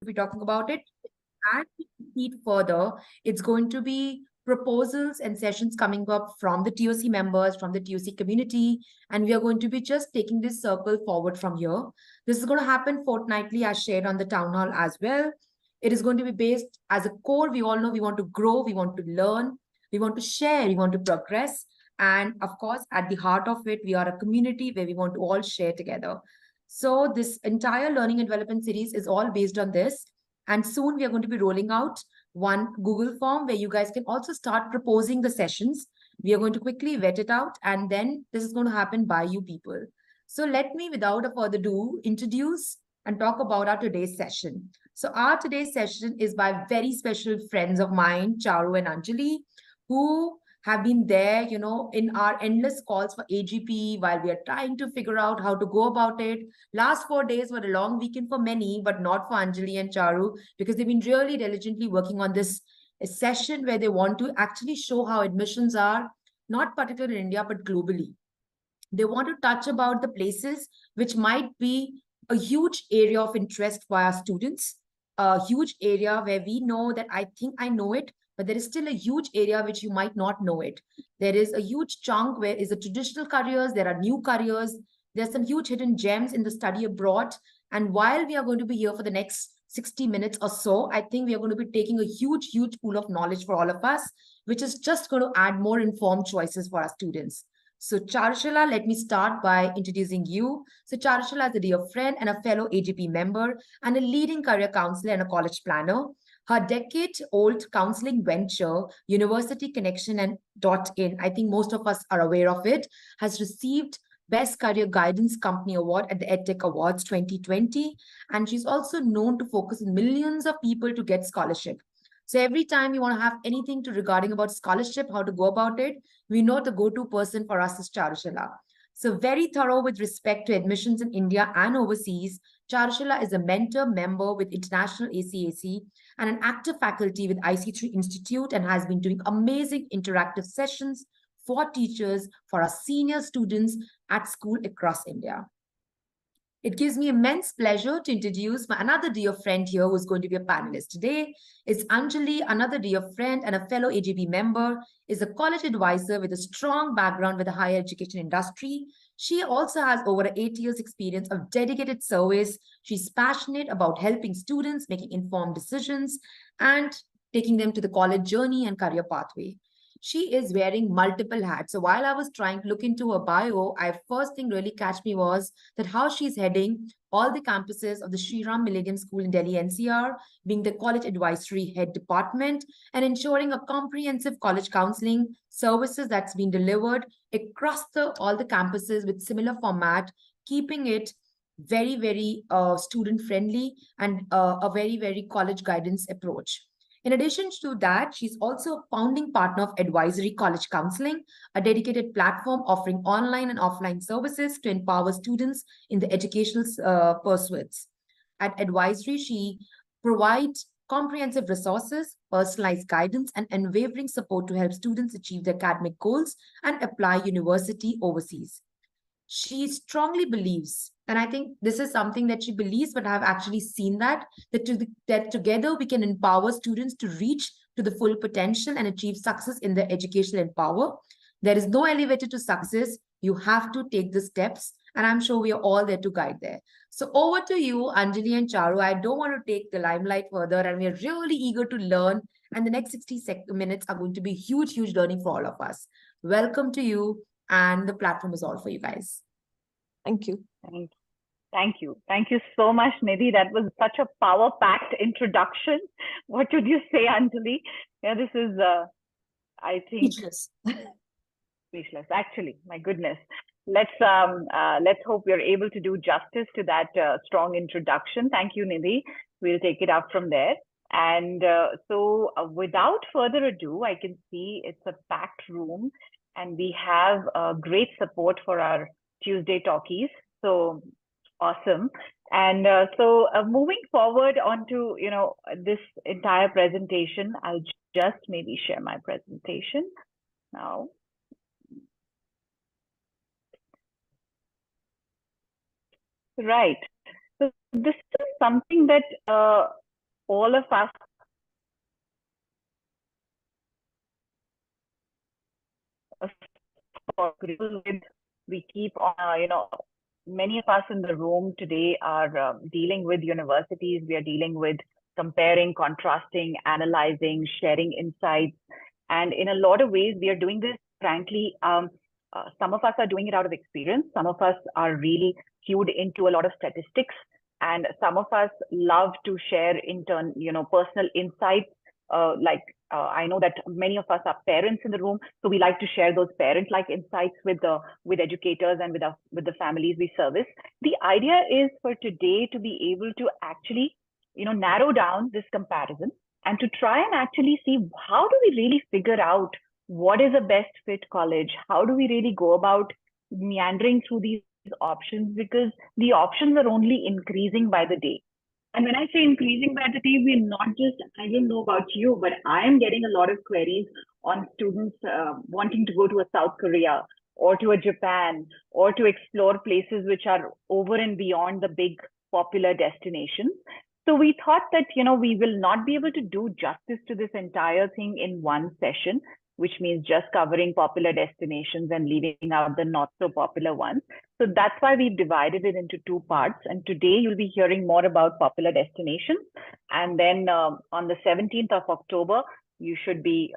be talking about it. And to proceed further, it's going to be proposals and sessions coming up from the TOC members, from the TOC community, and we are going to be just taking this circle forward from here. This is going to happen fortnightly, as shared on the town hall as well. It is going to be based as a core. We all know we want to grow, we want to learn, we want to share, we want to progress. And of course, at the heart of it, we are a community where we want to all share together. So this entire learning and development series is all based on this. And soon we are going to be rolling out one Google form where you guys can also start proposing the sessions. We are going to quickly vet it out, and then this is going to happen by you people. So let me, without a further ado, introduce and talk about our today's session. So our today's session is by very special friends of mine, Charu and Anjali, who have been there, in our endless calls for AGP while we are trying to figure out how to go about it. Last 4 days were a long weekend for many, but not for Anjali and Charu, because they've been really diligently working on this session where they want to actually show how admissions are, not particularly in India, but globally. They want to touch about the places which might be a huge area of interest for our students, a huge area where we know that I think I know it, but there is still a huge area which you might not know it. There is a huge chunk where is the traditional careers, there are new careers, there's some huge hidden gems in the study abroad. And while we are going to be here for the next 60 minutes or so, I think we are going to be taking a huge pool of knowledge for all of us, which is just going to add more informed choices for our students. So Charushala, let me start by introducing you. So Charushala is a dear friend and a fellow AGP member and a leading career counselor and a college planner. Her decade-old counseling venture, University Connection and .in, I think most of us are aware of it, has received Best Career Guidance Company Award at the EdTech Awards 2020. And she's also known to focus on millions of people to get scholarship. So every time you want to have anything to regarding about scholarship, how to go about it, we know the go-to person for us is Charushala. So very thorough with respect to admissions in India and overseas. Charushala is a mentor member with International ACAC and an active faculty with IC3 Institute and has been doing amazing interactive sessions for teachers, for our senior students at school across India. It gives me immense pleasure to introduce my another dear friend here who's going to be a panelist today. It's Anjali, another dear friend and a fellow AGP member, is a college advisor with a strong background with the higher education industry. She also has over 8 years experience of dedicated service. She's passionate about helping students making informed decisions and taking them to the college journey and career pathway. She is wearing multiple hats. So while I was trying to look into her bio, first thing really catch me was that how she's heading all the campuses of the Sri Ram Millennium School in Delhi NCR, being the college advisory head department, and ensuring a comprehensive college counseling services that's been delivered across all the campuses with similar format, keeping it very student friendly and a very college guidance approach. In addition to that, she's also a founding partner of Advisory College Counseling, a dedicated platform offering online and offline services to empower students in the educational pursuits. At Advisory, she provides comprehensive resources, personalized guidance, and unwavering support to help students achieve their academic goals and apply university overseas. She strongly believes, and I think this is something that she believes, but I've actually seen that together we can empower students to reach to the full potential and achieve success in their educational empower. There is no elevator to success. You have to take the steps, and I'm sure we are all there to guide there. So over to you, Anjali and Charu. I don't want to take the limelight further, and we are really eager to learn. And the next 60 minutes are going to be huge learning for all of us. Welcome to you. And the platform is all for you guys. Thank you. Thank you. Thank you so much, Nidhi. That was such a power-packed introduction. What would you say, Anjali? Yeah, this is, I think... Speechless. Speechless, actually. My goodness. Let's hope we're able to do justice to that strong introduction. Thank you, Nidhi. We'll take it up from there. And so without further ado, I can see it's a packed room and we have great support for our Tuesday Talkies. So awesome. And so moving forward onto, this entire presentation, I'll just maybe share my presentation now. Right. So this is something that all of us we keep on, many of us in the room today are dealing with universities. We are dealing with comparing, contrasting, analyzing, sharing insights. And in a lot of ways, we are doing this, frankly, some of us are doing it out of experience. Some of us are really cued into a lot of statistics. And some of us love to share personal insights. I know that many of us are parents in the room, so we like to share those parent-like insights with educators and with the families we service. The idea is for today to be able to actually, narrow down this comparison and to try and actually see how do we really figure out what is a best fit college? How do we really go about meandering through these options? Because the options are only increasing by the day. And when I say increasing by the day, we're not just, I don't know about you, but I am getting a lot of queries on students wanting to go to a South Korea or to a Japan or to explore places which are over and beyond the big popular destinations. So we thought that, we will not be able to do justice to this entire thing in one session, which means just covering popular destinations and leaving out the not so popular ones. So that's why we've divided it into two parts. And today you'll be hearing more about popular destinations. And then on the 17th of October, you should be,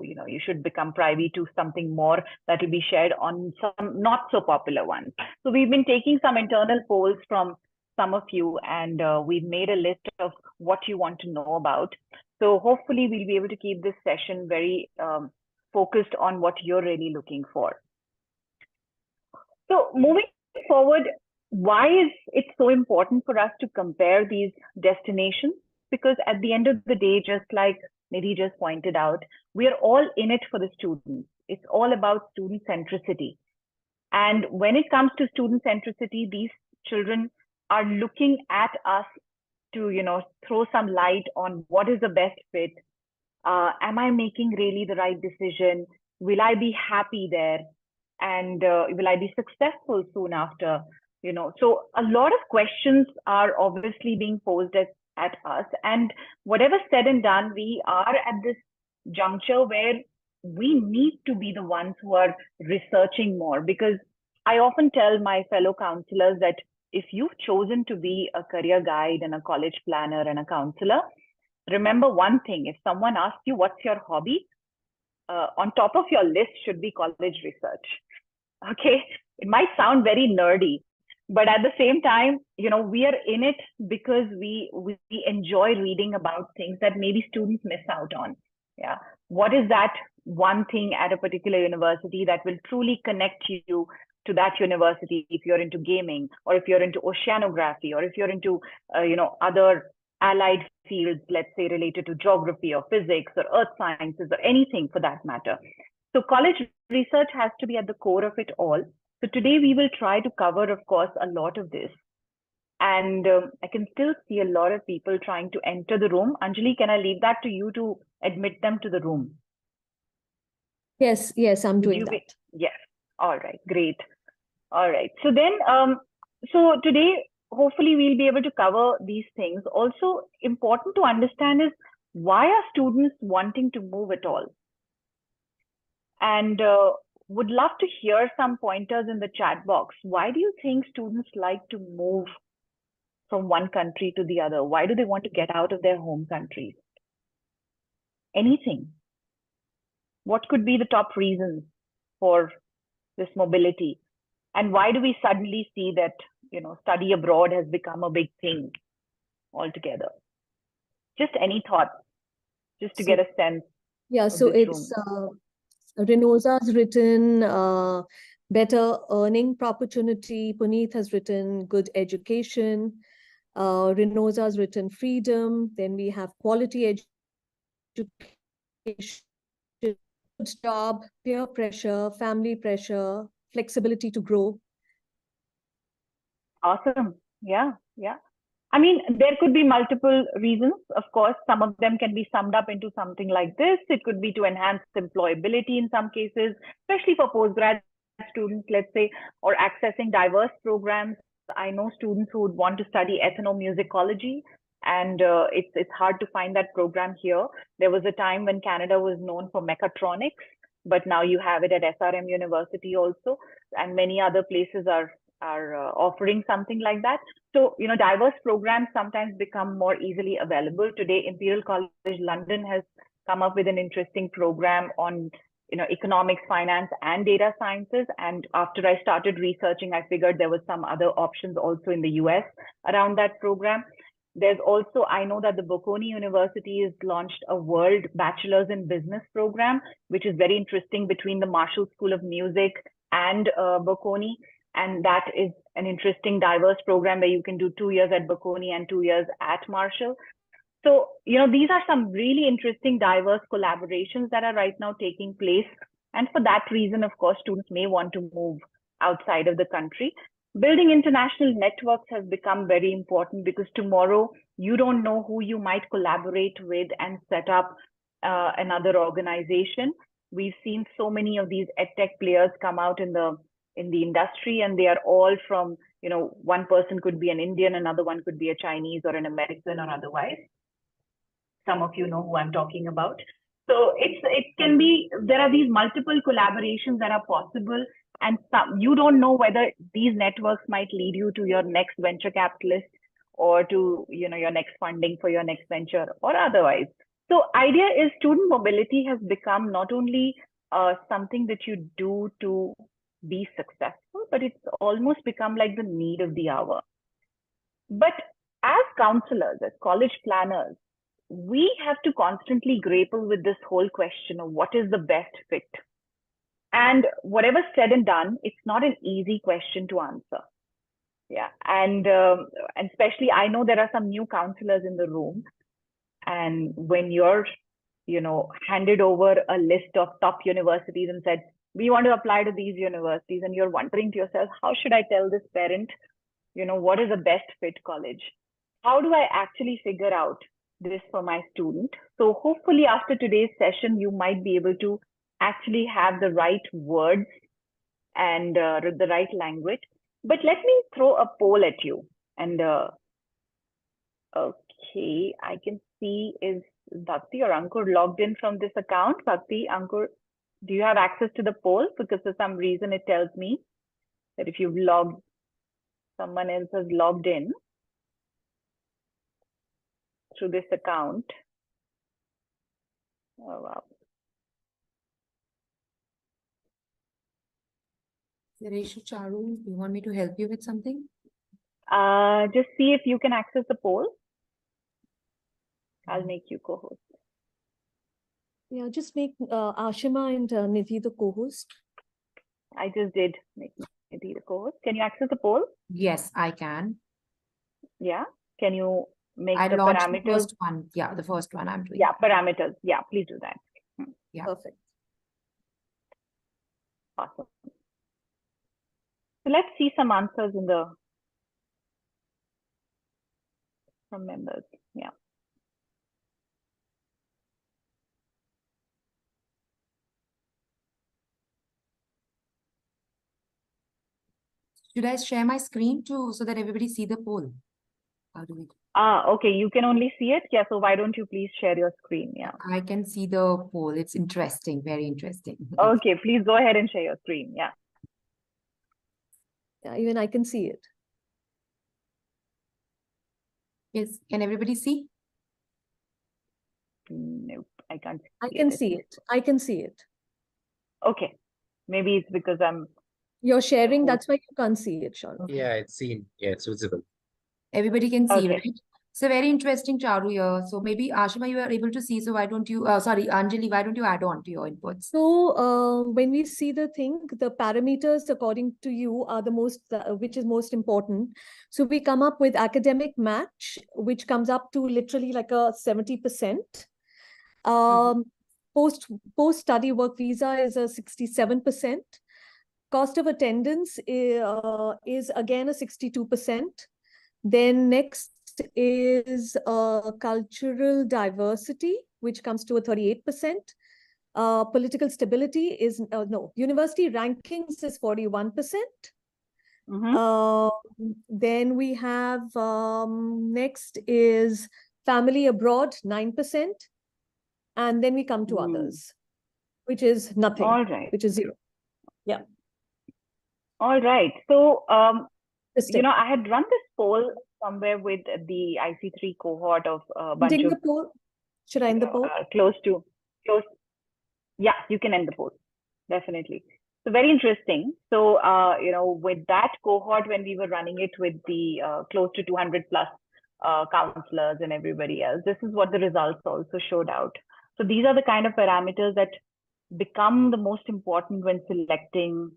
you should become privy to something more that will be shared on some not so popular ones. So we've been taking some internal polls from some of you, and we've made a list of what you want to know about. So hopefully we'll be able to keep this session very focused on what you're really looking for. So moving forward, why is it so important for us to compare these destinations? Because at the end of the day, just like Nidhi just pointed out, we are all in it for the students. It's all about student centricity. And when it comes to student centricity, these children are looking at us to, throw some light on what is the best fit. Am I making really the right decision? Will I be happy there? And will I be successful soon after? So a lot of questions are obviously being posed at us. And whatever said and done, we are at this juncture where we need to be the ones who are researching more, because I often tell my fellow counselors that if you've chosen to be a career guide and a college planner and a counselor, remember one thing: if someone asks you what's your hobby, on top of your list should be college research. Okay, it might sound very nerdy, but at the same time, we are in it because we enjoy reading about things that maybe students miss out on. Yeah, what is that one thing at a particular university that will truly connect you to that university? If you're into gaming, or if you're into oceanography, or if you're into other allied fields, let's say related to geography or physics or earth sciences or anything for that matter. So college research has to be at the core of it all. So today we will try to cover, of course, a lot of this. And I can still see a lot of people trying to enter the room. Anjali, can I leave that to you to admit them to the room? Yes, I'm doing that. Yes. All right, great. All right. So then, so today, hopefully we'll be able to cover these things. Also important to understand is, why are students wanting to move at all? And would love to hear some pointers in the chat box. Why do you think students like to move from one country to the other? Why do they want to get out of their home countries? Anything? What could be the top reasons for this mobility? And why do we suddenly see that, study abroad has become a big thing altogether? Just any thoughts, just to get a sense. Yeah, so it's Renoza's written better earning opportunity. Puneet has written good education. Renoza's written freedom. Then we have quality education, good job, peer pressure, family pressure, flexibility to grow. Awesome. Yeah. I mean, there could be multiple reasons. Of course, some of them can be summed up into something like this. It could be to enhance employability in some cases, especially for postgrad students, let's say, or accessing diverse programs. I know students who would want to study ethnomusicology and it's hard to find that program here. There was a time when Canada was known for mechatronics, but now you have it at SRM University also, and many other places are offering something like that. So, diverse programs sometimes become more easily available. Today, Imperial College London has come up with an interesting program on, economics, finance, and data sciences. And after I started researching, I figured there was some other options also in the US around that program. There's also, I know that the Bocconi University has launched a World Bachelor's in Business program, which is very interesting, between the Marshall School of Music and Bocconi. And that is an interesting, diverse program where you can do 2 years at Bocconi and 2 years at Marshall. So, these are some really interesting, diverse collaborations that are right now taking place. And for that reason, of course, students may want to move outside of the country. Building international networks has become very important, because tomorrow you don't know who you might collaborate with and set up another organization. We've seen so many of these edtech players come out in the industry, and they are all from, one person could be an Indian, another one could be a Chinese or an American or otherwise. Some of you know who I'm talking about. So it can be, there are these multiple collaborations that are possible, and you don't know whether these networks might lead you to your next venture capitalist, or to, your next funding for your next venture, or otherwise. So idea is, student mobility has become not only something that you do to be successful, but it's almost become like the need of the hour. But as counselors, as college planners, we have to constantly grapple with this whole question of what is the best fit. And whatever said and done, it's not an easy question to answer. Yeah, and especially, I know there are some new counselors in the room, and when you're, handed over a list of top universities and said, we want to apply to these universities, and you're wondering to yourself, how should I tell this parent, what is the best fit college? How do I actually figure out this for my student? So hopefully after today's session, you might be able to actually have the right words and the right language. But let me throw a poll at you. And okay, I can see, is Bhakti or Ankur logged in from this account? Bhakti, Ankur, do you have access to the poll? Because for some reason it tells me that if you've logged, someone else has logged in through this account. Oh, wow. Suresh, Charu, you want me to help you with something? Just see if you can access the poll. I'll make you co-host. Yeah, just make Ashima and Nidhi the co-host. I just did make Nidhi the co-host. Can you access the poll? Yes, I can. Yeah. Can you make I the launched parameters? the first one. Yeah, the first one I'm doing. Yeah, parameters. Yeah, please do that. Yeah. Perfect. Awesome. So let's see some answers from members. Yeah. Should I share my screen too, so that everybody see the poll? How do we? Okay, you can only see it. Yeah, so why don't you please share your screen? Yeah. I can see the poll. It's interesting, very interesting. Okay, please go ahead and share your screen. Yeah. Yeah, even I can see it. Yes, can everybody see? Nope, I can't see I can it. see it. I can see it. Okay, maybe it's because I'm. You're sharing, that's why you can't see it, Sharon. Yeah, it's seen. Yeah, it's visible. Everybody can see, Okay. right? So very interesting, Charu here. So maybe Ashima, you are able to see. So why don't you, sorry, Anjali, why don't you add on to your inputs? So when we see the thing, the parameters according to you are the most, which is most important. So we come up with academic match, which comes up to literally like a 70%. Post-study work visa is a 67%. Cost of attendance is again a 62%. Then next is cultural diversity, which comes to a 38%. Political stability is, no, university rankings is 41%. Then we have next is family abroad, 9%. And then we come to others, which is nothing, All right. which is 0. Yeah. All right. So, Interesting. I had run this poll somewhere with the IC3 cohort of a bunch Ending of the poll? Should I end the poll? close. Yeah, you can end the poll. Definitely. So very interesting. So, with that cohort, when we were running it with the close to 200 plus counselors and everybody else, this is what the results also showed out. So these are the kind of parameters that become the most important when selecting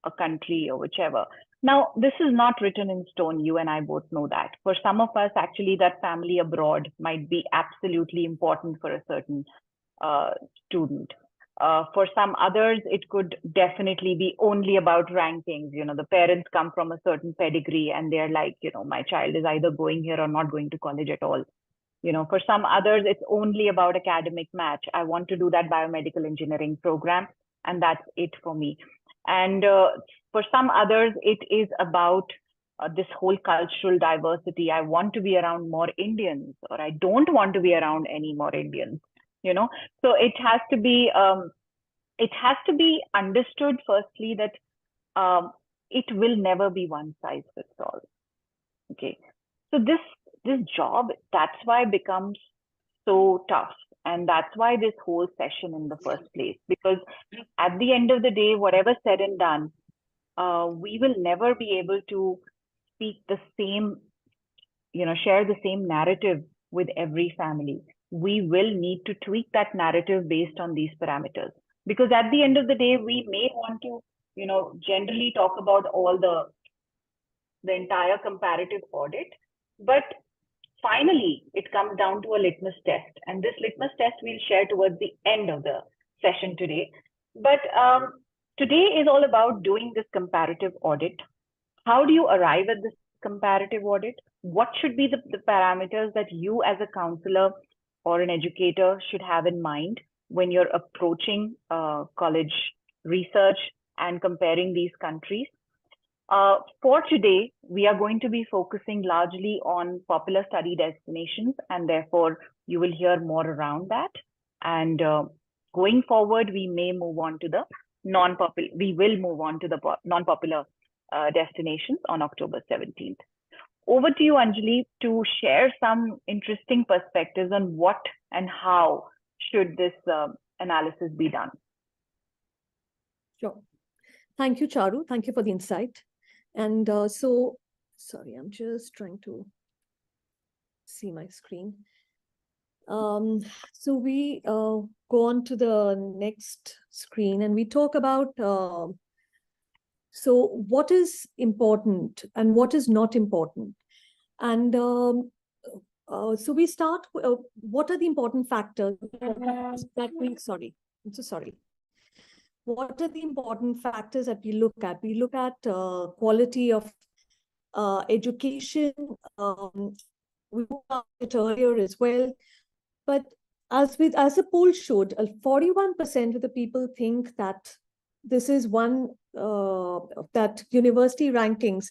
a country or whichever. Now, this is not written in stone. You and I both know that. For some of us, actually, that family abroad might be absolutely important for a certain student. For some others, it could definitely be only about rankings. The parents come from a certain pedigree and they're like, my child is either going here or not going to college at all. For some others, it's only about academic match. I want to do that biomedical engineering program, and that's it for me. And for some others, it is about this whole cultural diversity. I want to be around more Indians, or I don't want to be around any more Indians. So it has to be understood firstly that it will never be one size fits all. Okay, so this job, that's why it becomes so tough, and that's why this whole session in the first place, because at the end of the day, whatever said and done, we will never be able to speak the same, share the same narrative with every family. We will need to tweak that narrative based on these parameters. Because at the end of the day, we may want to, generally talk about all the entire comparative audit, but finally, it comes down to a litmus test. And this litmus test we'll share towards the end of the session today. But today is all about doing this comparative audit. How do you arrive at this comparative audit? What should be the parameters that you as a counselor or an educator should have in mind when you're approaching college research and comparing these countries? For today, we are going to be focusing largely on popular study destinations, and therefore you will hear more around that. And going forward, we may move on to the non-popular. We will move on to the non-popular destinations on October 17th. Over to you, Anjali, to share some interesting perspectives on what and how should this analysis be done. Sure. Thank you, Charu. Thank you for the insight. And sorry, I'm just trying to see my screen. So we go on to the next screen and we talk about so what is important and what is not important. And so we start, what are the important factors that we, sorry, I'm so sorry. What are the important factors that we look at? We look at quality of education. We looked at it earlier as well. But as the poll showed, 41% of the people think that this is one, that university rankings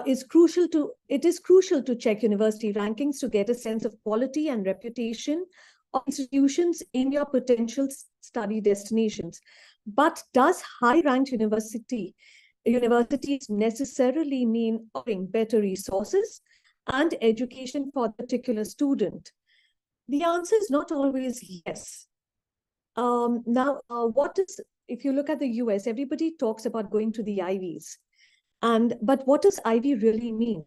is crucial to check university rankings to get a sense of quality and reputation of institutions in your potential study destinations. But does high-ranked universities necessarily mean offering better resources and education for a particular student? The answer is not always yes. If you look at the US, everybody talks about going to the Ivies. But what does Ivy really mean?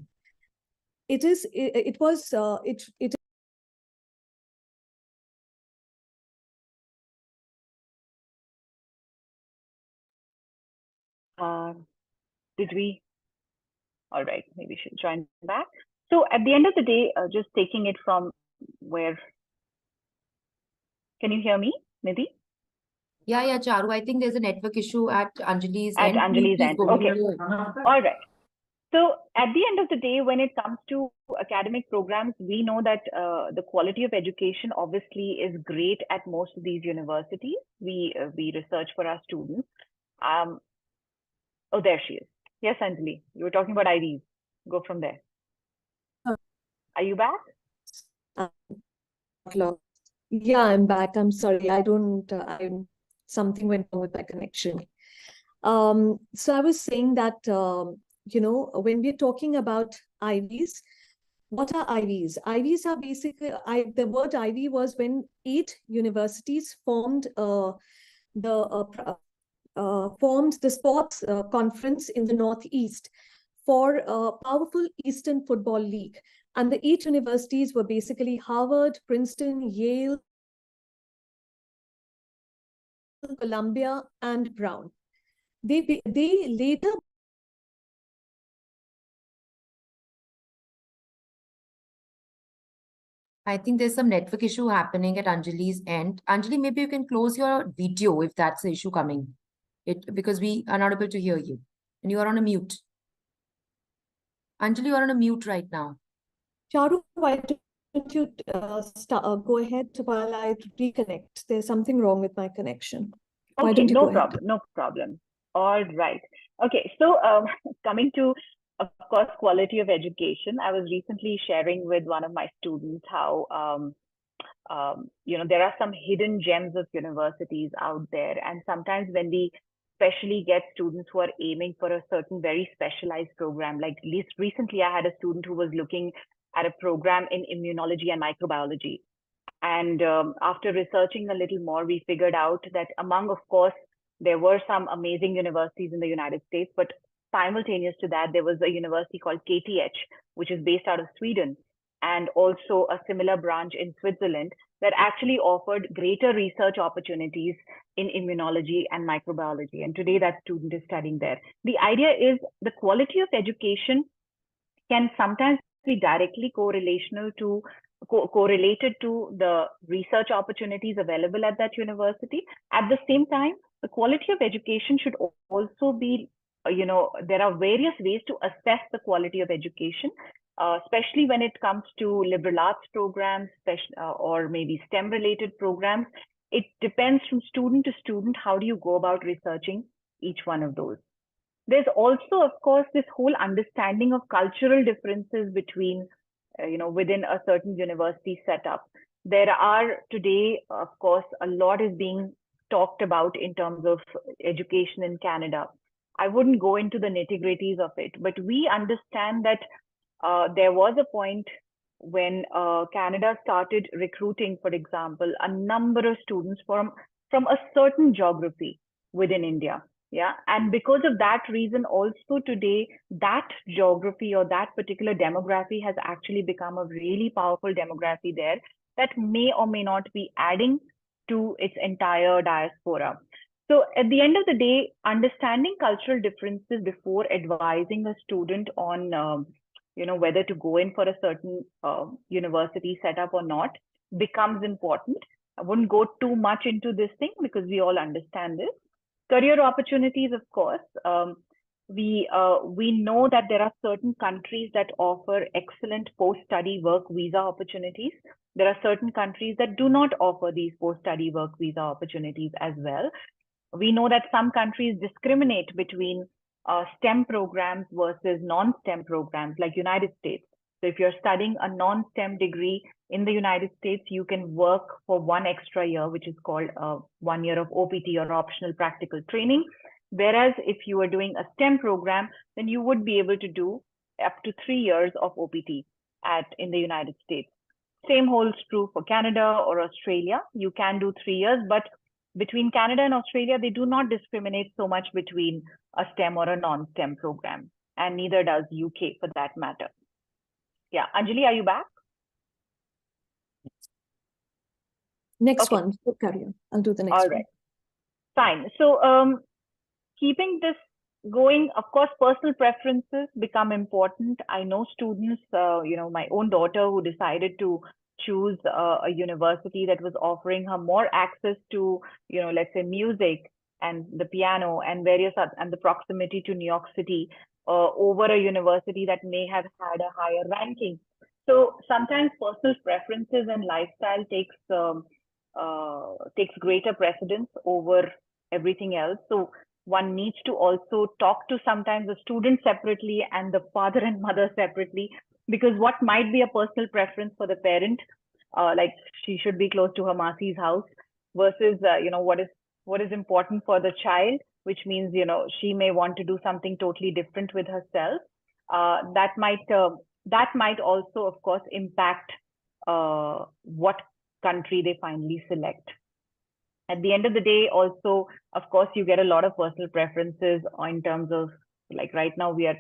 Did we? All right, maybe we should join back. So at the end of the day, just taking it from where, can you hear me, Nidhi? Yeah, Charu. I think there's a network issue at Anjali's At end. Anjali's Please end. go Okay. ahead. All right. So at the end of the day, when it comes to academic programs, we know that the quality of education obviously is great at most of these universities. We research for our students. Oh, there she is. Yes, Anjali, you were talking about IVs. Go from there. Are you back? Yeah, I'm back. I'm sorry. Something went wrong with my connection. So I was saying that, when we're talking about IVs, what are IVs? IVs are basically, the word IV was when 8 universities formed the sports conference in the Northeast for a powerful Eastern Football League. And the 8 universities were basically Harvard, Princeton, Yale, Columbia, and Brown. They later I think there's some network issue happening at Anjali's end. Anjali, maybe you can close your video if that's the issue coming. Because we are not able to hear you. And you are on a mute. Anjali, you are on a mute right now. Charu, why don't you go ahead while I reconnect? There's something wrong with my connection. Why Okay, don't you no go ahead? problem, no problem. All right. Okay, so coming to, of course, quality of education, I was recently sharing with one of my students how, there are some hidden gems of universities out there. And sometimes when we especially get students who are aiming for a certain very specialized program, like least recently I had a student who was looking at a program in immunology and microbiology. And after researching a little more, we figured out that among, of course, there were some amazing universities in the United States, but simultaneous to that, there was a university called KTH, which is based out of Sweden, and also a similar branch in Switzerland that actually offered greater research opportunities in immunology and microbiology. And today that student is studying there. The idea is the quality of education can sometimes be directly correlated to the research opportunities available at that university. At the same time, the quality of education should also be, there are various ways to assess the quality of education, especially when it comes to liberal arts programs, or maybe STEM related programs. It depends from student to student, how do you go about researching each one of those. There's also, of course, this whole understanding of cultural differences between, within a certain university setup. There are today, of course, a lot is being talked about in terms of education in Canada. I wouldn't go into the nitty-gritties of it, but we understand that there was a point when Canada started recruiting, for example, a number of students from a certain geography within India. Yeah. And because of that reason, also today, that geography or that particular demography has actually become a really powerful demography there that may or may not be adding to its entire diaspora. So at the end of the day, understanding cultural differences before advising a student on, whether to go in for a certain university setup or not becomes important. I wouldn't go too much into this thing because we all understand this. Career opportunities, of course. We know that there are certain countries that offer excellent post-study work visa opportunities. There are certain countries that do not offer these post-study work visa opportunities as well. We know that some countries discriminate between STEM programs versus non-STEM programs, like United States. So if you're studying a non-STEM degree in the United States, you can work for 1 extra year, which is called 1 year of OPT or optional practical training. Whereas if you are doing a STEM program, then you would be able to do up to 3 years of OPT in the United States. Same holds true for Canada or Australia. You can do 3 years, but between Canada and Australia, they do not discriminate so much between a STEM or a non-STEM program, and neither does UK for that matter. Yeah, Anjali, are you back? Next one, carry on. I'll do the next one. All right, fine. So keeping this going, of course, personal preferences become important. I know students, my own daughter who decided to choose a university that was offering her more access to, let's say music and the piano and various other, and the proximity to New York City over a university that may have had a higher ranking. So sometimes personal preferences and lifestyle takes greater precedence over everything else. So one needs to also talk to sometimes the student separately and the father and mother separately, because what might be a personal preference for the parent, like she should be close to her Masi's house, versus what is important for the child, which means she may want to do something totally different with herself. That might also, of course, impact what country they finally select. At the end of the day, also, of course, you get a lot of personal preferences in terms of, like, right now we are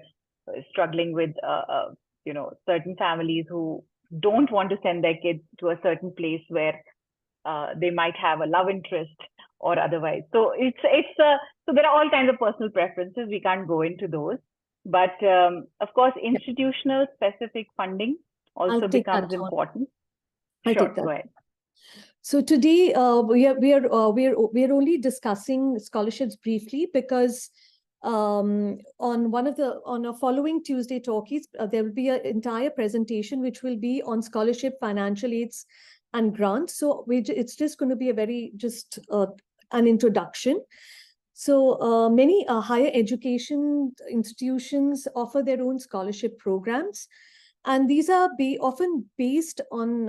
struggling with certain families who don't want to send their kids to a certain place where they might have a love interest or otherwise. So so there are all kinds of personal preferences. We can't go into those, but of course, institutional specific funding also becomes important. Sure, go ahead. So today we are only discussing scholarships briefly because on a following Tuesday Talkies there will be an entire presentation which will be on scholarship, financial aids, and grants. So it's just going to be a very an introduction. So many higher education institutions offer their own scholarship programs. And these are often based on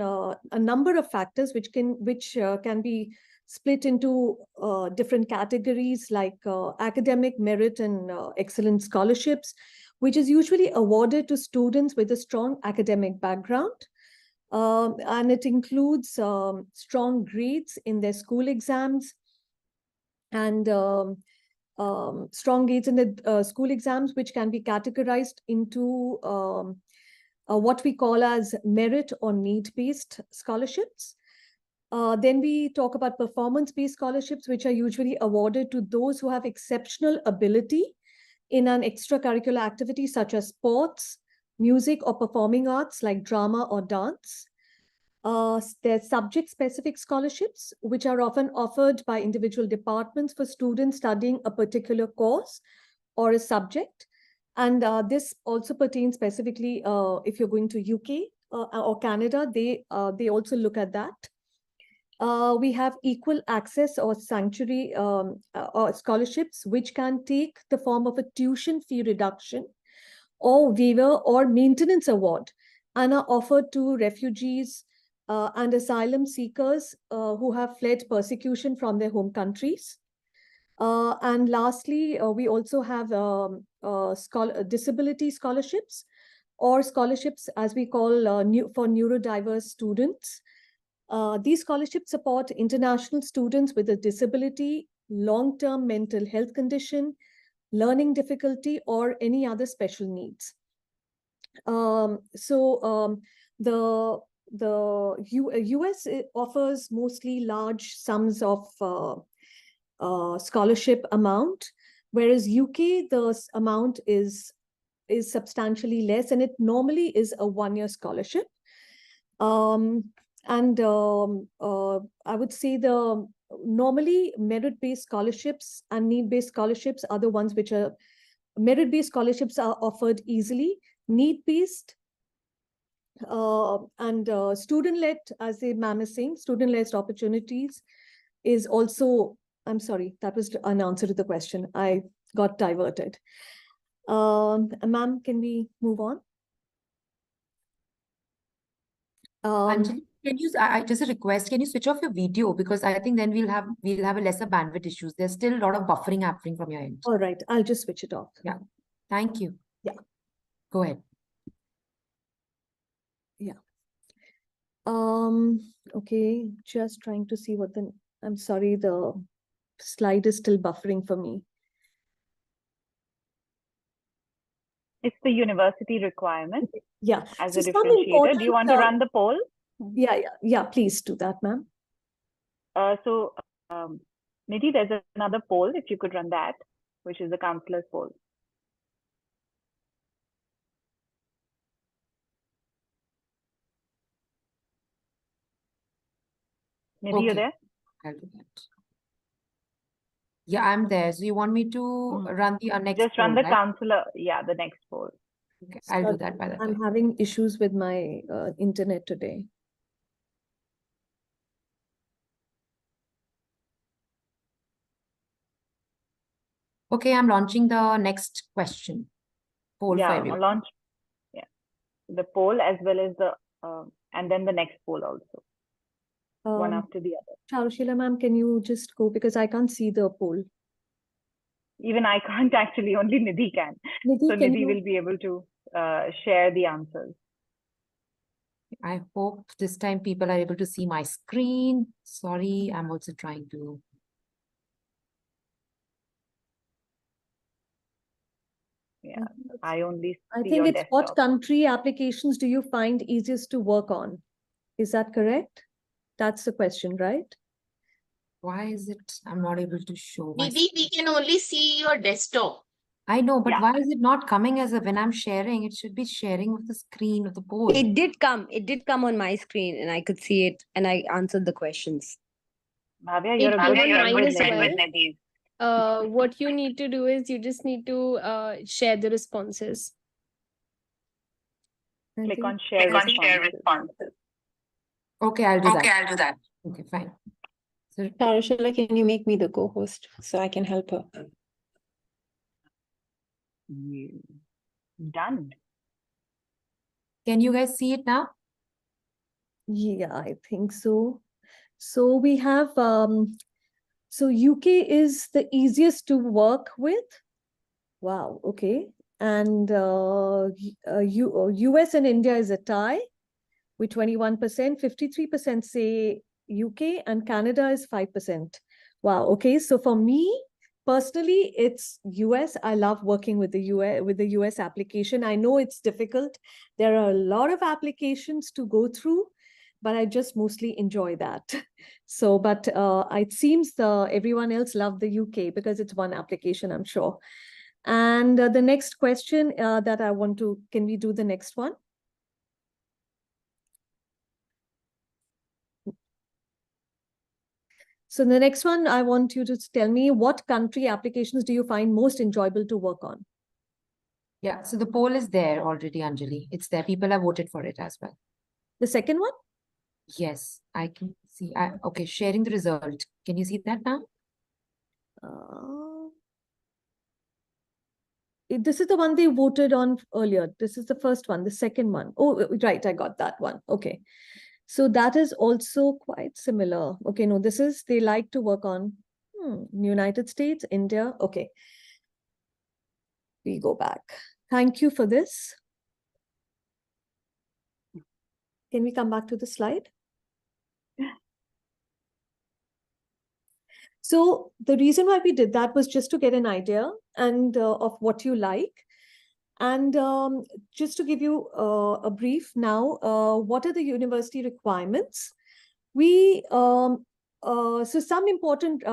a number of factors which can be split into different categories like academic merit and excellence scholarships, which is usually awarded to students with a strong academic background. And it includes strong grades in their school exams and strong grades in the school exams, which can be categorized into what we call as merit or need-based scholarships. Then we talk about performance-based scholarships, which are usually awarded to those who have exceptional ability in an extracurricular activity such as sports, music, or performing arts like drama or dance. There's subject-specific scholarships, which are often offered by individual departments for students studying a particular course or a subject. And this also pertains specifically if you're going to UK or Canada, they also look at that. We have equal access or sanctuary or scholarships, which can take the form of a tuition fee reduction or waiver or maintenance award, and are offered to refugees and asylum seekers who have fled persecution from their home countries. And lastly, we also have disability scholarships, or scholarships as we call for neurodiverse students. These scholarships support international students with a disability, long-term mental health condition, learning difficulty, or any other special needs. The US offers mostly large sums of scholarship amount, whereas UK, the amount is substantially less, and it normally is a one-year scholarship. I would say the normally merit-based scholarships and need-based scholarships are the ones which are merit-based scholarships are offered easily. Need-based and student-led, as the ma'am is saying, student-led opportunities is also, I'm sorry, that was an answer to the question. I got diverted. Ma'am, can we move on? Anjali, can you, just a request, can you switch off your video? Because I think then we'll have a lesser bandwidth issues. There's still a lot of buffering happening from your end. All right, I'll just switch it off. Yeah, thank you. Yeah. Go ahead. Yeah. Okay, just trying to see what I'm sorry, the slide is still buffering for me. It's the university requirement. Yeah. As a differentiator. Do you want to run the poll? Yeah, please do that, ma'am. Nidhi, there's another poll, if you could run that, which is the counselor's poll. Nidhi, you're there? I'll do that. Yeah, I'm there. So you want me to run the next Just run poll, the right? counselor, the next poll. Okay, I'll do that by the way. I'm having issues with my internet today. Okay, I'm launching the next question. Poll for Yeah, everyone. launch. Yeah, the poll as well as the and then the next poll also, one after the other. Charushila ma'am, can you just go because I can't see the poll. Even I can't actually, only Nidhi can. Nidhi, So can Nidhi you? will be able to share the answers. I hope this time people are able to see my screen. Sorry, I'm also trying to. Yeah, I only I see think your it's what desktop. country applications do you find easiest to work on? Is that correct? That's the question, right? Why is it I'm not able to show my Nidhi, we can only see your desktop. I know, but Yeah. why is it not coming as a when I'm sharing? It should be sharing of the screen of the poll. It did come on my screen and I could see it and I answered the questions. Bhavya, you're It a good came on friend mine with as well. Nidhi. What you need to do is you just need to share the responses. I Click think on share responses. Okay, I'll do that. I'll do that. Okay, fine. So Charushila, can you make me the co-host so I can help her? Done. can you guys see it now? Yeah, I think so. So we have so UK is the easiest to work with. Wow, okay. And US and India is a tie with 21%, 53% say UK, and Canada is 5%. Wow, okay. So for me personally, it's US. I love working with the US application. I know it's difficult. There are a lot of applications to go through, but I just mostly enjoy that. So, but it seems everyone else loved the UK because it's one application, I'm sure. And the next question that I want to, can we do the next one? So the next one, I want you to tell me what country applications do you find most enjoyable to work on? Yeah, so the poll is there already, Anjali. It's there. People have voted for it as well. The second one? Yes, I can see. Okay, sharing the result. Can you see that now? This is the one they voted on earlier. This is the first one, the second one. Oh, right, I got that one. Okay. So that is also quite similar. Okay, no, this is, they like to work on United States, India. Okay. We go back. Thank you for this. Can we come back to the slide? So the reason why we did that was just to get an idea and of what you like. And just to give you a brief now, what are the university requirements? So some important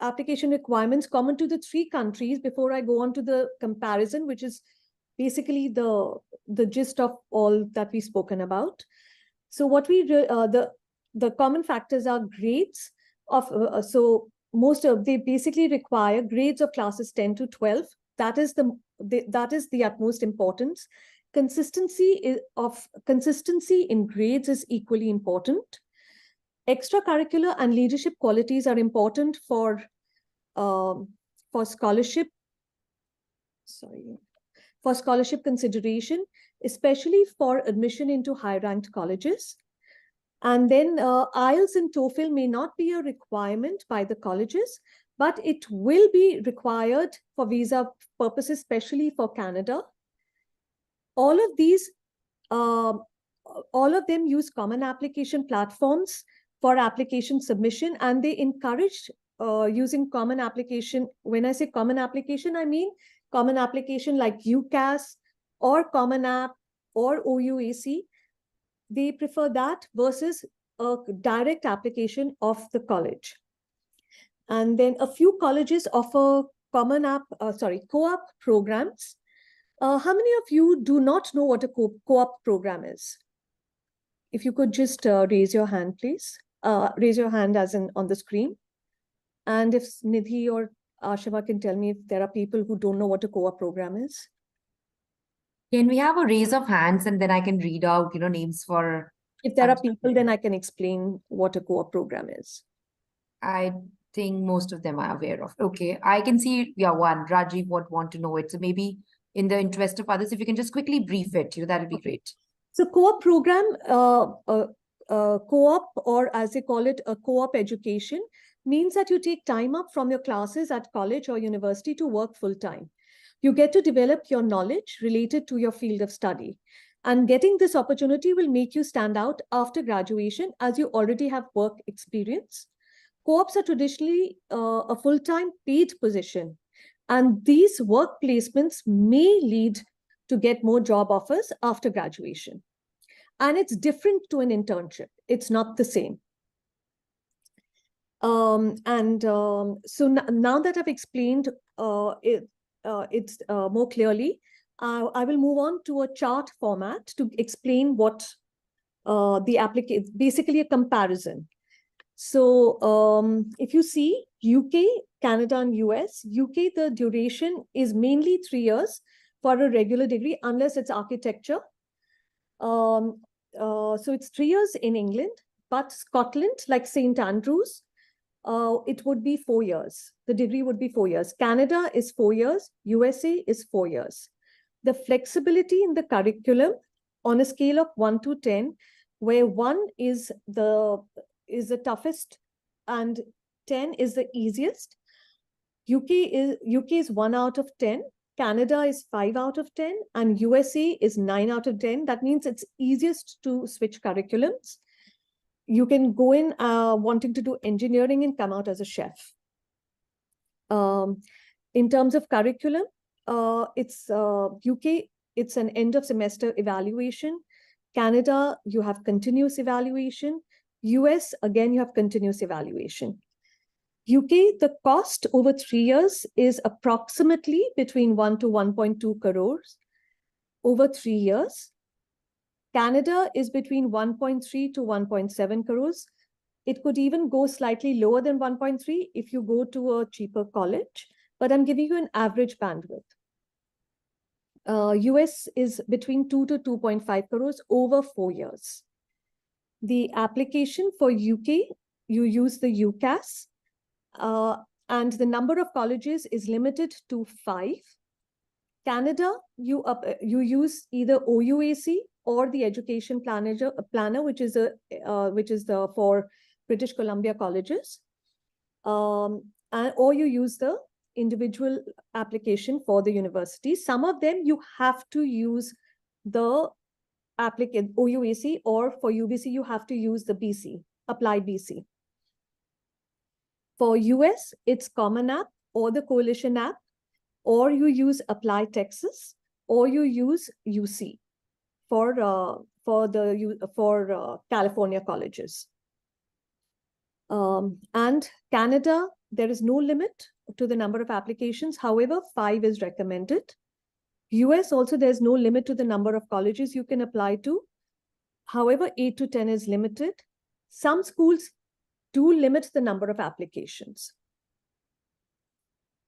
application requirements common to the 3 countries before I go on to the comparison, which is basically the gist of all that we've spoken about. So what the common factors are grades of, so most of, they basically require grades of classes 10 to 12. That is the utmost importance. Consistency in grades is equally important. Extracurricular and leadership qualities are important for scholarship. For scholarship consideration, especially for admission into high-ranked colleges. And then IELTS and TOEFL may not be a requirement by the colleges, but it will be required for visa purposes, especially for Canada. All of these, all of them use common application platforms for application submission, and they encourage using common application. When I say common application, I mean common application like UCAS or Common App or OUAC. They prefer that versus a direct application of the college. And then a few colleges offer co-op programs. How many of you do not know what a co-op program is? If you could just raise your hand, please. Raise your hand as in on the screen. And if Nidhi or Ashiva can tell me if there are people who don't know what a co-op program is. Can we have a raise of hands and then I can read out, names for... If there are people, then I can explain what a co-op program is. I think most of them are aware of. Okay, I can see, yeah, one, Rajiv would want to know it. So maybe in the interest of others, if you can just quickly brief it, that'll be great. So co-op program, co-op, or as they call it, a co-op education, means that you take time up from your classes at college or university to work full-time. You get to develop your knowledge related to your field of study. And getting this opportunity will make you stand out after graduation as you already have work experience. Co-ops are traditionally a full-time paid position, and these work placements may lead to get more job offers after graduation. And it's different to an internship. It's not the same. So now that I've explained it's more clearly, I will move on to a chart format to explain what the application, basically a comparison. So if you see UK, Canada, and US, UK, the duration is mainly 3 years for a regular degree, unless it's architecture. So it's 3 years in England, but Scotland, like St. Andrews, it would be 4 years. The degree would be 4 years. Canada is 4 years. USA is 4 years. The flexibility in the curriculum on a scale of 1 to 10, where 1 is the toughest and 10 is the easiest. UK is 1 out of 10. Canada is 5 out of 10, and USA is 9 out of 10. That means it's easiest to switch curriculums. You can go in wanting to do engineering and come out as a chef. In terms of curriculum, it's UK, it's an end of semester evaluation. Canada, you have continuous evaluation. US, again, you have continuous evaluation. UK, the cost over 3 years is approximately between 1 to 1.2 crores over 3 years. Canada is between 1.3 to 1.7 crores. It could even go slightly lower than 1.3 if you go to a cheaper college, but I'm giving you an average bandwidth. US is between 2 to 2.5 crores over 4 years. The application for UK, you use the UCAS, and the number of colleges is limited to 5. Canada, you use either OUAC or the Education Planner, which is for British Columbia colleges, or you use the individual application for the university. Some of them you have to use the applicant OUAC, or for UBC you have to use the BC, Applied BC. For US, it's Common App or the Coalition App, or you use Apply Texas, or you use UC for California colleges. And Canada, there is no limit to the number of applications. However, 5 is recommended. US also, there's no limit to the number of colleges you can apply to. However, 8 to 10 is limited. Some schools do limit the number of applications.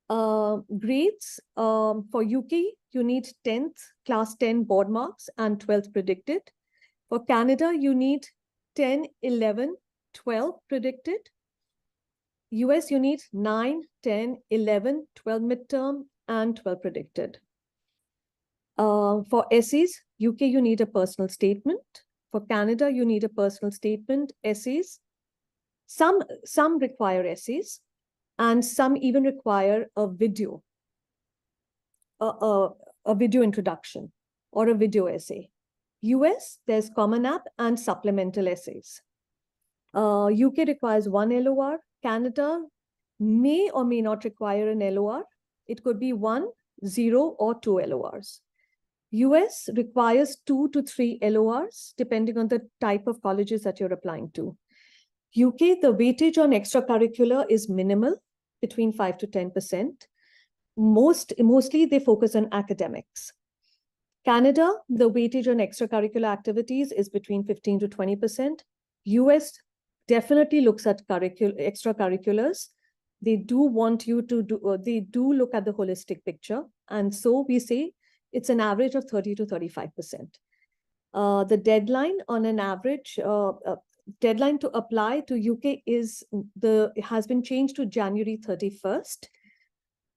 Grades, for UK, you need 10th, class 10 board marks and 12th predicted. For Canada, you need 10, 11, 12 predicted. US, you need 9, 10, 11, 12 midterm and 12 predicted. For essays, UK, you need a personal statement. For Canada, you need a personal statement, essays. Some require essays, and some even require a video, a video introduction or a video essay. US, there's Common App and supplemental essays. UK requires 1 LOR. Canada may or may not require an LOR. It could be 1, 0, or 2 LORs. US requires 2 to 3 LORs, depending on the type of colleges that you're applying to. UK, the weightage on extracurricular is minimal, between 5 to 10%. Mostly they focus on academics. Canada, the weightage on extracurricular activities is between 15 to 20%. US definitely looks at extracurriculars. They do want you to do, they do look at the holistic picture. And so we say it's an average of 30 to 35%. The deadline on an average, deadline to apply to UK has been changed to January 31st.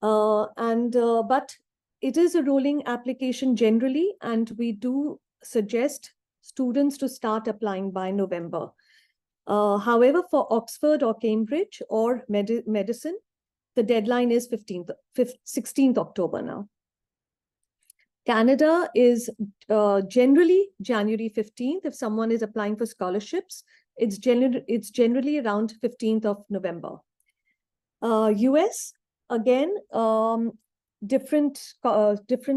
But it is a rolling application generally, and we do suggest students to start applying by November. However, for Oxford or Cambridge or medicine, the deadline is 16th October now. Canada is generally January 15th. If someone is applying for scholarships, it's generally around 15th of November. US, again, different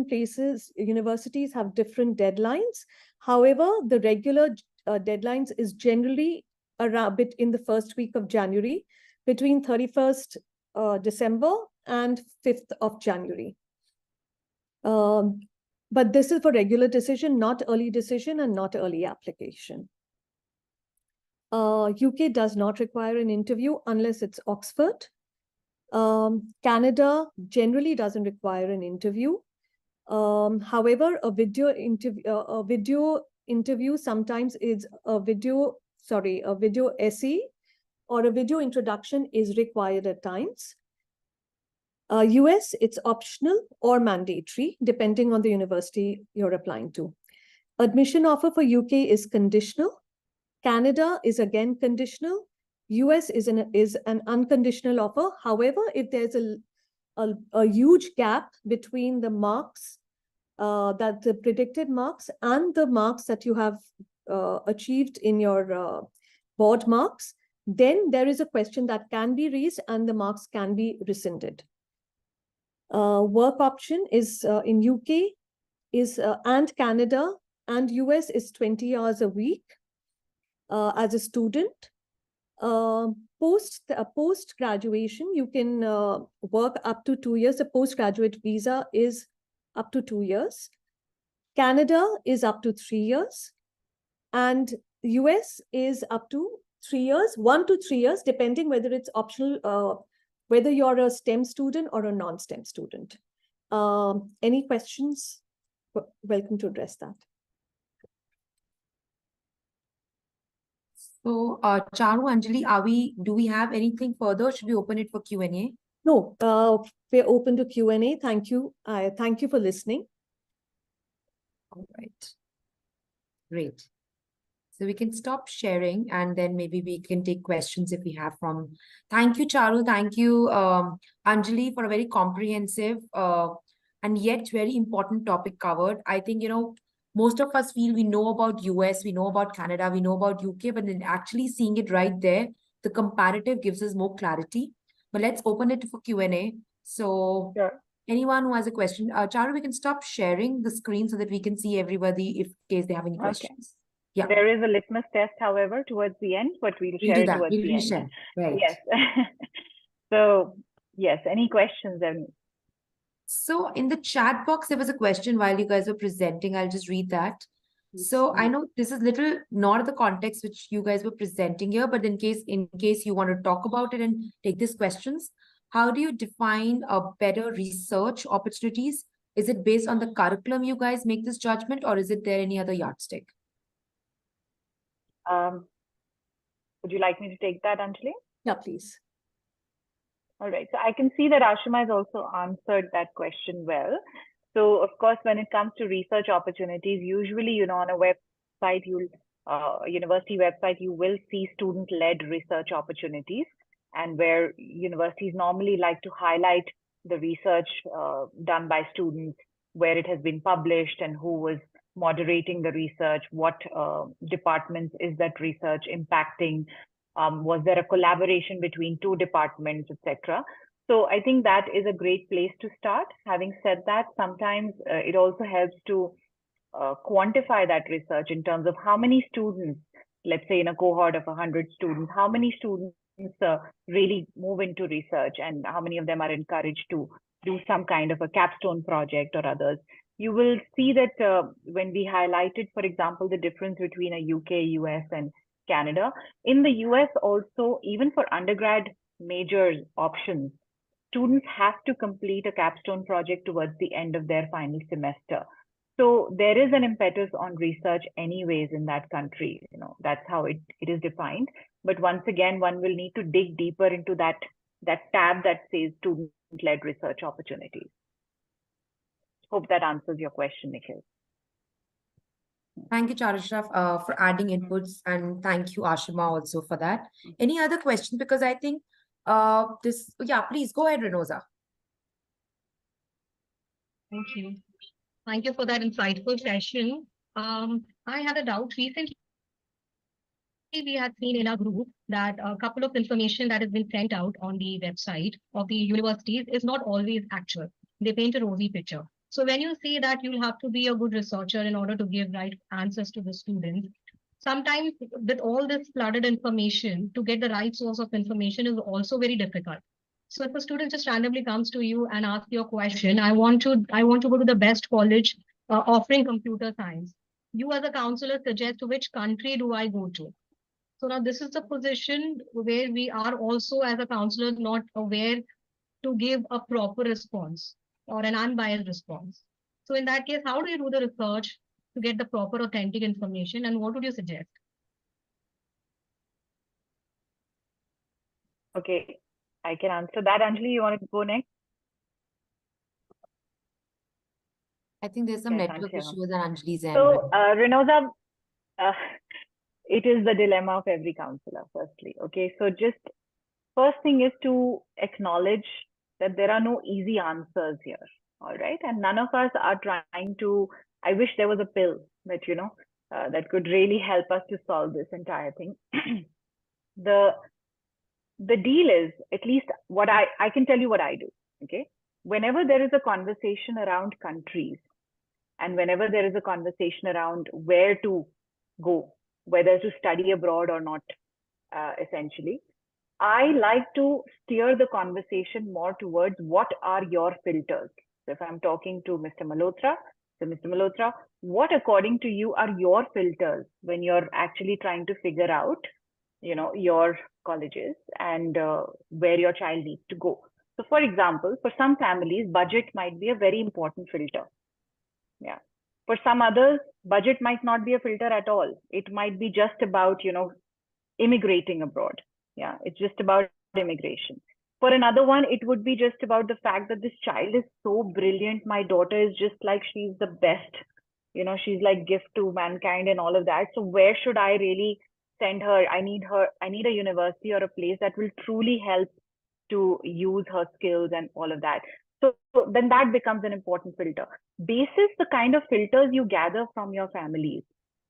places, universities have different deadlines. However, the regular deadlines is generally around bit in the first week of January, between 31st December and 5th of January. But this is for regular decision, not early decision and not early application. UK does not require an interview unless it's Oxford. Canada generally doesn't require an interview. However, a video interview sometimes is a video essay or a video introduction is required at times. US, it's optional or mandatory, depending on the university you're applying to. Admission offer for UK is conditional. Canada is again conditional. US is an unconditional offer. However, if there's a huge gap between the marks, that the predicted marks and the marks that you have achieved in your board marks, then there is a question that can be raised and the marks can be rescinded. Work option is in UK is and Canada and US is 20 hours a week as a student. Post graduation, you can work up to 2 years. A postgraduate visa is up to 2 years. Canada is up to 3 years, and US is up to 3 years, 1 to 3 years, depending whether it's optional, whether you're a STEM student or a non-STEM student. Any questions? Welcome to address that. So, Charu, Anjali, do we have anything further? Should we open it for Q&A? No, we're open to Q&A. Thank you. Thank you for listening. All right. Great. So we can stop sharing and then maybe we can take questions if we have from. Thank you, Charu. Thank you, Anjali, for a very comprehensive and yet very important topic covered. I think, most of us feel we know about US, we know about Canada, we know about UK, but then actually seeing it right there, the comparative gives us more clarity. But let's open it for Q&A. So anyone who has a question, Charu, we can stop sharing the screen so that we can see everybody in case they have any questions. Yeah. There is a litmus test, however, towards the end, but we'll share it towards the end. Right. Yes. So, yes, any questions? Then? So in the chat box, there was a question while you guys were presenting. I'll just read that. So I know this is little not the context which you guys were presenting here, but in case you want to talk about it and take these questions, how do you define a better research opportunities? Is it based on the curriculum you guys make this judgment, or is it there any other yardstick? Would you like me to take that, Anjali? Yeah, please. All right. So I can see that Ashima has also answered that question well. So of course, when it comes to research opportunities, usually, on a website, university website, you will see student-led research opportunities, and where universities normally like to highlight the research done by students, where it has been published and who was moderating the research, what departments is that research impacting, was there a collaboration between two departments, etc. So I think that is a great place to start. Having said that, sometimes it also helps to quantify that research in terms of how many students, let's say in a cohort of 100 students, how many students really move into research and how many of them are encouraged to do some kind of a capstone project or others. You will see that when we highlighted, for example, the difference between a UK, US, and Canada, in the US also, even for undergrad major options, students have to complete a capstone project towards the end of their final semester. So there is an impetus on research anyways in that country. That's how it is defined. But once again, one will need to dig deeper into that tab that says student-led research opportunities. Hope that answers your question, Nikhil. Thank you, Charishra, for adding inputs, and thank you, Ashima, also for that. Any other questions? Because I think yeah, please go ahead, Renoza. Thank you. Thank you for that insightful session. I had a doubt. Recently, we had seen in our group that a couple of information that has been sent out on the website of the universities is not always accurate. They paint a rosy picture. So when you say that you'll have to be a good researcher in order to give right answers to the students, sometimes with all this flooded information, to get the right source of information is also very difficult. So if a student just randomly comes to you and asks you a question, I want to go to the best college offering computer science. You as a counselor suggest which country do I go to? So now this is the position where we are also as a counselor not aware to give a proper response or an unbiased response. So in that case, how do you do the research to get the proper authentic information, and what would you suggest? Okay, I can answer that. Anjali, you want to go next? I think there's some Okay, network Sanchya. issues on Anjali's end. So, Renoza, it is the dilemma of every counselor, firstly. Okay, so just first thing is to acknowledge that there are no easy answers here. All right, and none of us are trying to. I wish there was a pill that that could really help us to solve this entire thing. The deal is, at least what I can tell you what I do. Okay, whenever there is a conversation around countries, and whenever there is a conversation around where to go, whether to study abroad or not, essentially, I like to steer the conversation more towards what are your filters. So if I'm talking to Mr. Malhotra, so Mr. Malhotra, what according to you are your filters when you're actually trying to figure out, your colleges and where your child needs to go? So for example, for some families, budget might be a very important filter. Yeah. For some others, budget might not be a filter at all. It might be just about, immigrating abroad. Yeah, it's just about immigration. For another one, it would be just about the fact that this child is so brilliant. My daughter is just like, she's the best. She's like gift to mankind and all of that. So where should I really send her? I need a university or a place that will truly help to use her skills and all of that. So then that becomes an important filter. Basis the kind of filters you gather from your families.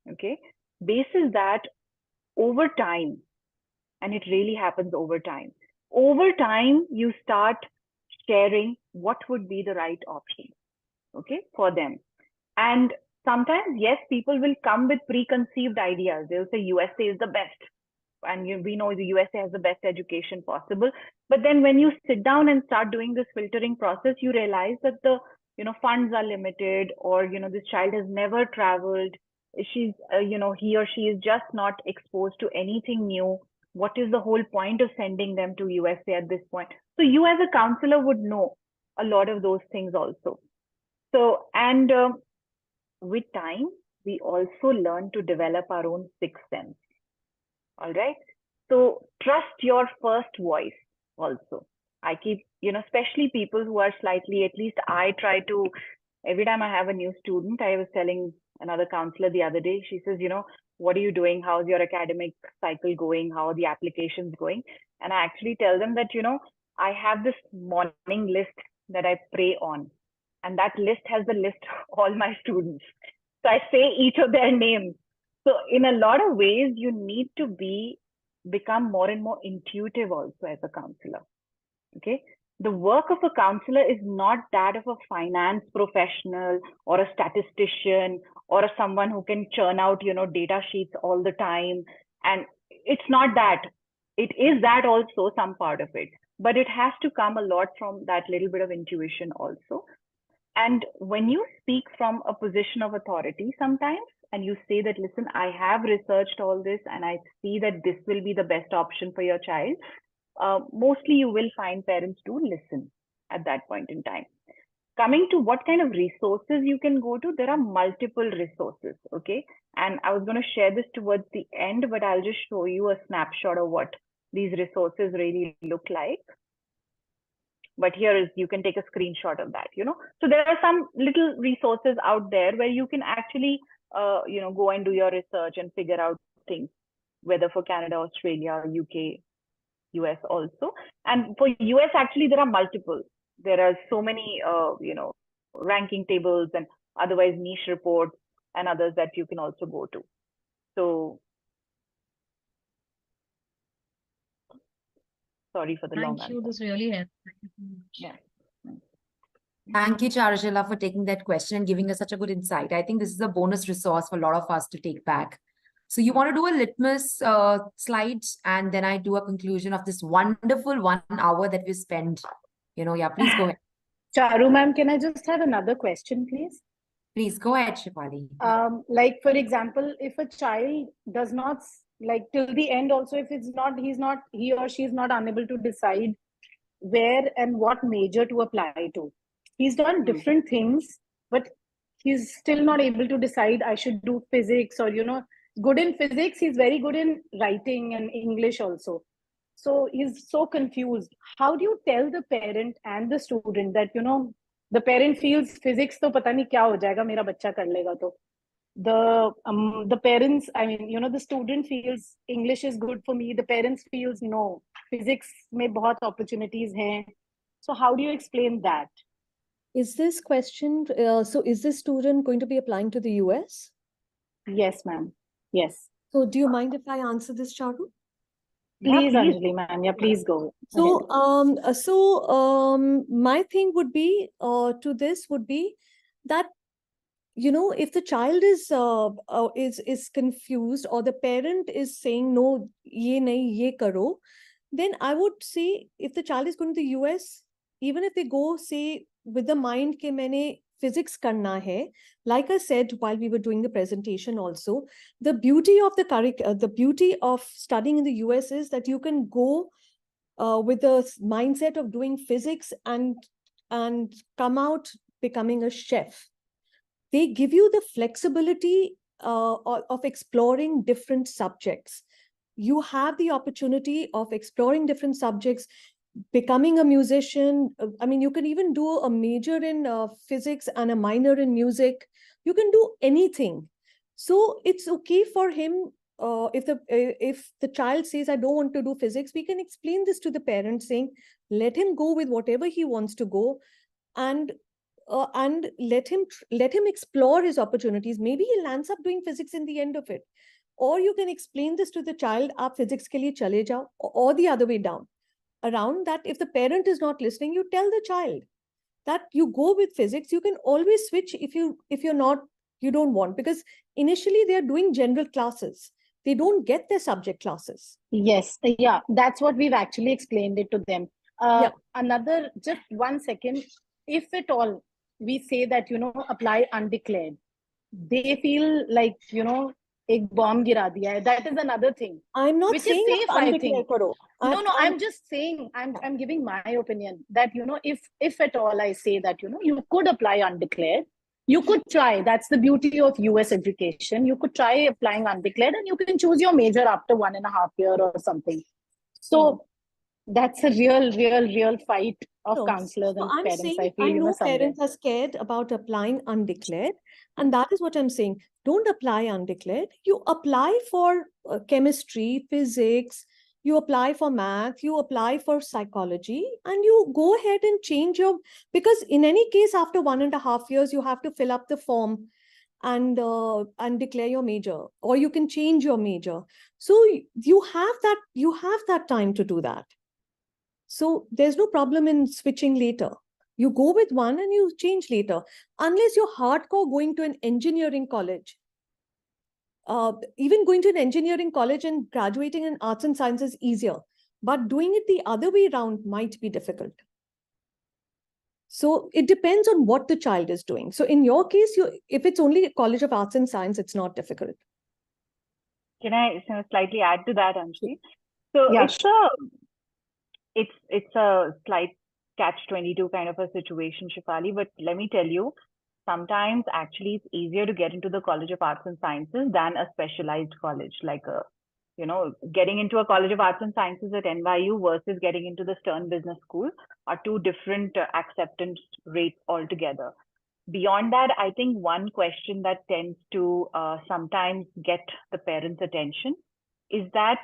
Okay. Basis that over time, and it really happens over time. Over time, you start sharing what would be the right option, okay, for them. And sometimes, yes, people will come with preconceived ideas. They'll say USA is the best. And we know the USA has the best education possible. But then when you sit down and start doing this filtering process, you realize that the funds are limited, or this child has never traveled. She's he or she is just not exposed to anything new. What is the whole point of sending them to USA at this point? So you as a counselor would know a lot of those things also. So, and with time, we also learn to develop our own sixth sense. All right. So trust your first voice also. I keep, especially people who are slightly, at least I try to, every time I have a new student, I was telling another counselor the other day, she says, what are you doing? How's your academic cycle going? How are the applications going? And I actually tell them that, I have this morning list that I pray on. And that list has the list of all my students. So I say each of their names. So in a lot of ways, you need to become more and more intuitive also as a counselor. Okay. The work of a counselor is not that of a finance professional or a statistician or someone who can churn out, data sheets all the time. And it's not that. It is that also, some part of it, but it has to come a lot from that little bit of intuition also. And when you speak from a position of authority sometimes, and you say that, listen, I have researched all this and I see that this will be the best option for your child, mostly you will find parents do listen at that point in time. Coming to what kind of resources you can go to, there are multiple resources, okay? And I was going to share this towards the end, but I'll just show you a snapshot of what these resources really look like. But here is, you can take a screenshot of that, you know. So there are some little resources out there where you can actually, you know, go and do your research and figure out things, whether for Canada, Australia, UK, US also. And for US, actually, there are multiple. There are so many, you know, ranking tables and otherwise niche reports and others that you can also go to. So, sorry for the long Thank you. answer. This really helps. Thank you so much. Yeah. Thank you, Charujala, for taking that question and giving us such a good insight. I think this is a bonus resource for a lot of us to take back. So you want to do a litmus slide, and then I do a conclusion of this wonderful 1 hour that we spent. You know, yeah, please go ahead. Charu ma'am, can I just have another question, please? Please go ahead, Shivali. Like, for example, if a child does not, like, till the end also, if it's not, he or she is not unable to decide where and what major to apply to. He's done different things, but he's still not able to decide, I should do physics, or, you know, good in physics, he's very good in writing and English also. So he's so confused. How do you tell the parent and the student that, you know, the parent feels physics to pata nahi kya ho jayega, mera bachcha kar lega to. The parents, I mean, you know, the student feels English is good for me. The parents feels no, physics mein bahut opportunities hain. So how do you explain that? Is this question, so is this student going to be applying to the US? Yes, ma'am. Yes. So do you mind if I answer this, Charu? Please, Yeah, please. Anjali ma'am. Yeah, please go. So, my thing would be, to this would be that, you know, if the child is confused, or the parent is saying no, ye nahi, ye karo, then I would say, if the child is going to the US, even if they go, say, with the mind ke maine physics karna hai, like I said while we were doing the presentation also, the beauty of the beauty of studying in the US is that you can go with the mindset of doing physics and come out becoming a chef. They give you the flexibility of exploring different subjects. You have the opportunity of exploring different subjects, becoming a musician. I mean, you can even do a major in physics and a minor in music. You can do anything. So it's okay for him. If the child says, I don't want to do physics, we can explain this to the parents, saying, let him go with whatever he wants to go, and let him explore his opportunities. Maybe he lands up doing physics in the end of it. Or you can explain this to the child, aap physics ke liye chale jao, or the other way down around, that if the parent is not listening, you tell the child that you go with physics. You can always switch if you don't want, because initially they are doing general classes, they don't get their subject classes. Yes, yeah, that's what we've actually explained it to them. Yeah. Another, just 1 second. If at all we say that, you know, apply undeclared, they feel like, you know, ek bomb gira diya hai. That is another thing. I'm not Which saying is safe, I think. karo. No, I'm just saying, I'm giving my opinion that, you know, if at all I say that, you know, you could apply undeclared, you could try. That's the beauty of US education. You could try applying undeclared, and you can choose your major after 1.5 years or something. So that's a real fight of counselors and I'm parents. saying, I feel, I you know, know somewhere. parents are scared about applying undeclared, and that is what I'm saying. Don't apply undeclared. You apply for chemistry, physics, you apply for math, you apply for psychology, and you go ahead and change your, because in any case, after 1.5 years, you have to fill up the form and declare your major, or you can change your major. So you have that time to do that. So there's no problem in switching later. You go with one and you change later, unless you're hardcore going to an engineering college. Even going to an engineering college and graduating in arts and sciences is easier, but doing it the other way around might be difficult. So it depends on what the child is doing. So in your case, if it's only a college of arts and science, it's not difficult. Can I slightly add to that, Anjali? So Yeah, it's a slight catch-22 kind of a situation, Shefali, but let me tell you, sometimes actually it's easier to get into the College of Arts and Sciences than a specialized college, like getting into a College of Arts and Sciences at NYU versus getting into the Stern Business School are two different acceptance rates altogether. Beyond that, I think one question that tends to sometimes get the parents' attention is that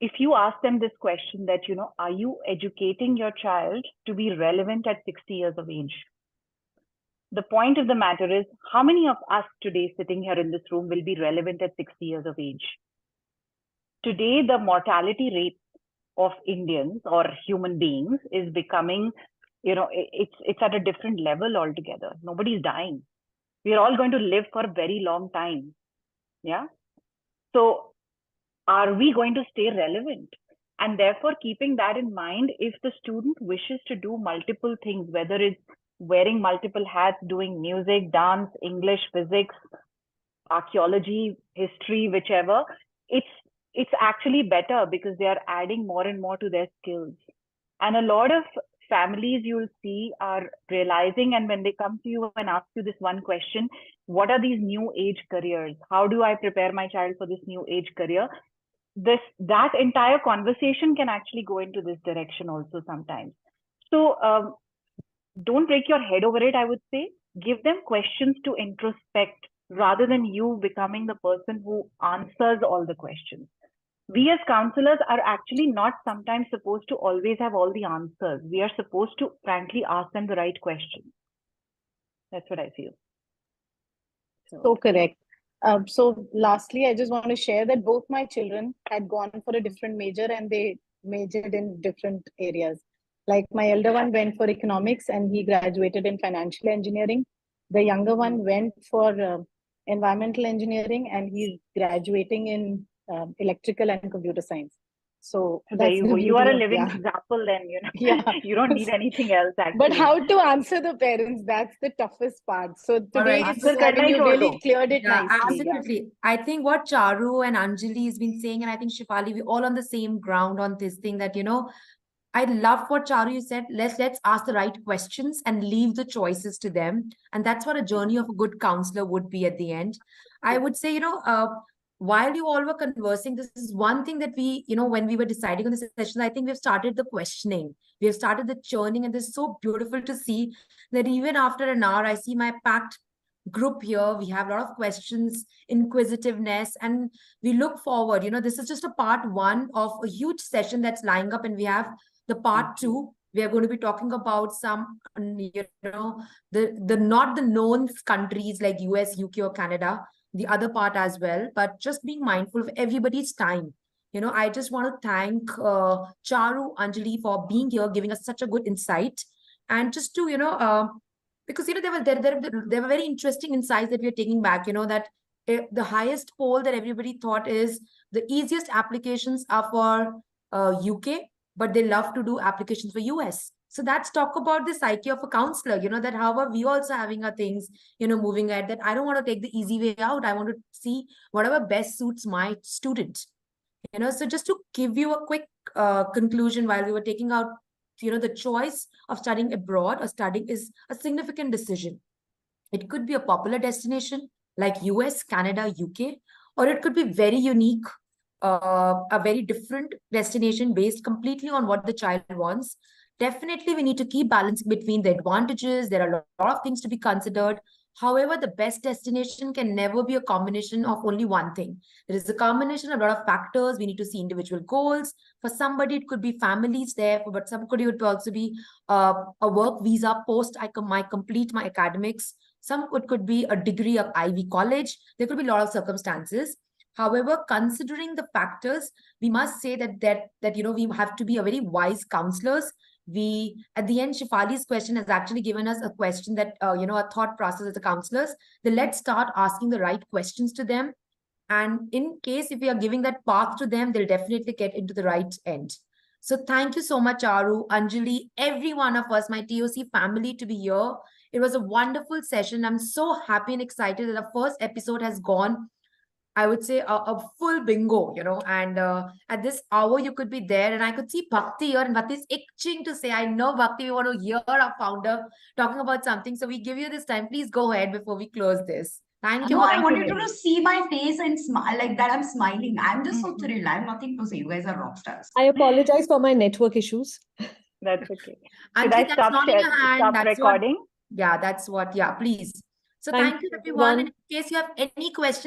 if you ask them this question that, are you educating your child to be relevant at 60 years of age? The point of the matter is, how many of us today sitting here in this room will be relevant at 60 years of age? Today, the mortality rate of Indians or human beings is becoming, it's at a different level altogether. Nobody's dying. We're all going to live for a very long time. Yeah. So are we going to stay relevant? And therefore, keeping that in mind, if the student wishes to do multiple things, whether it's wearing multiple hats, doing music, dance, English, physics, archaeology, history, whichever, it's actually better because they are adding more and more to their skills. And a lot of families you'll see are realizing, and when they come to you and ask you this one question, what are these new age careers? How do I prepare my child for this new age career? That entire conversation can actually go into this direction also sometimes. So don't break your head over it, I would say. Give them questions to introspect rather than you becoming the person who answers all the questions. We as counselors are actually not sometimes supposed to always have all the answers. We are supposed to frankly ask them the right questions. That's what I feel. So correct. So lastly, I just want to share that both my children had gone for a different major and they majored in different areas. Like my elder one went for economics and he graduated in financial engineering. The younger one went for environmental engineering and he's graduating in electrical and computer science. So there you go. You are a living example then, you don't need anything else actually. But how to answer the parents, that's the toughest part. So today Right. you really cleared it nicely. Absolutely. Yeah. I think what Charu and Anjali has been saying, and I think Shefali, we're all on the same ground on this thing that, I love what Charu you said. Let's ask the right questions and leave the choices to them. And that's what a journey of a good counselor would be at the end. I would say, while you all were conversing, this is one thing that we, when we were deciding on the session, I think we've started the questioning. We have started the churning, and this is so beautiful to see that even after an hour, I see my packed group here. We have a lot of questions, inquisitiveness, and we look forward. This is just a part one of a huge session that's lying up, and we have the part two. We are going to be talking about some, the not the known countries like US, UK, or Canada, the other part as well, but just being mindful of everybody's time. I just want to thank Charu, Anjali for being here, giving us such a good insight, and just to, because there were very interesting insights that we are taking back, that the highest poll that everybody thought is the easiest applications are for UK, but they love to do applications for US. So that's talk about the psyche of a counselor, that how are we also having our things, moving at that. I don't want to take the easy way out. I want to see whatever best suits my student. So just to give you a quick conclusion, while we were taking out, the choice of studying abroad or studying is a significant decision. It could be a popular destination like US, Canada, UK, or it could be very unique, a very different destination based completely on what the child wants. Definitely, we need to keep balancing between the advantages. There are a lot of things to be considered. However, the best destination can never be a combination of only one thing. There is a combination of a lot of factors. We need to see individual goals. For somebody, it could be families there, but somebody would also be a work visa post I complete my academics. Some could be a degree of Ivy College. There could be a lot of circumstances. However, considering the factors, we must say that we have to be a very wise counselors. We, at the end, Shefali's question has actually given us a question that, a thought process as a counselors. Then let's start asking the right questions to them. And in case if we are giving that path to them, they'll definitely get into the right end. So thank you so much, Aru, Anjali, every one of us, my TOC family to be here. It was a wonderful session. I'm so happy and excited that the first episode has gone I would say a full bingo, you know, and at this hour you could be there, and I could see Bhakti here, and Bhakti is itching to say, I know Bhakti, we want to hear our founder talking about something, so we give you this time. Please go ahead before we close this. Thank you. No, I Thank you, wanted you Nidhi. to see my face and smile like that. I'm smiling. I'm just so thrilled. I have nothing to say. You guys are rock stars. I apologize for my network issues. That's okay. Should Ankit, I that's stop not in your hand. stop That's recording? what, yeah, that's what, yeah, please. So Thank thank you, you, everyone. everyone. And in case you have any questions,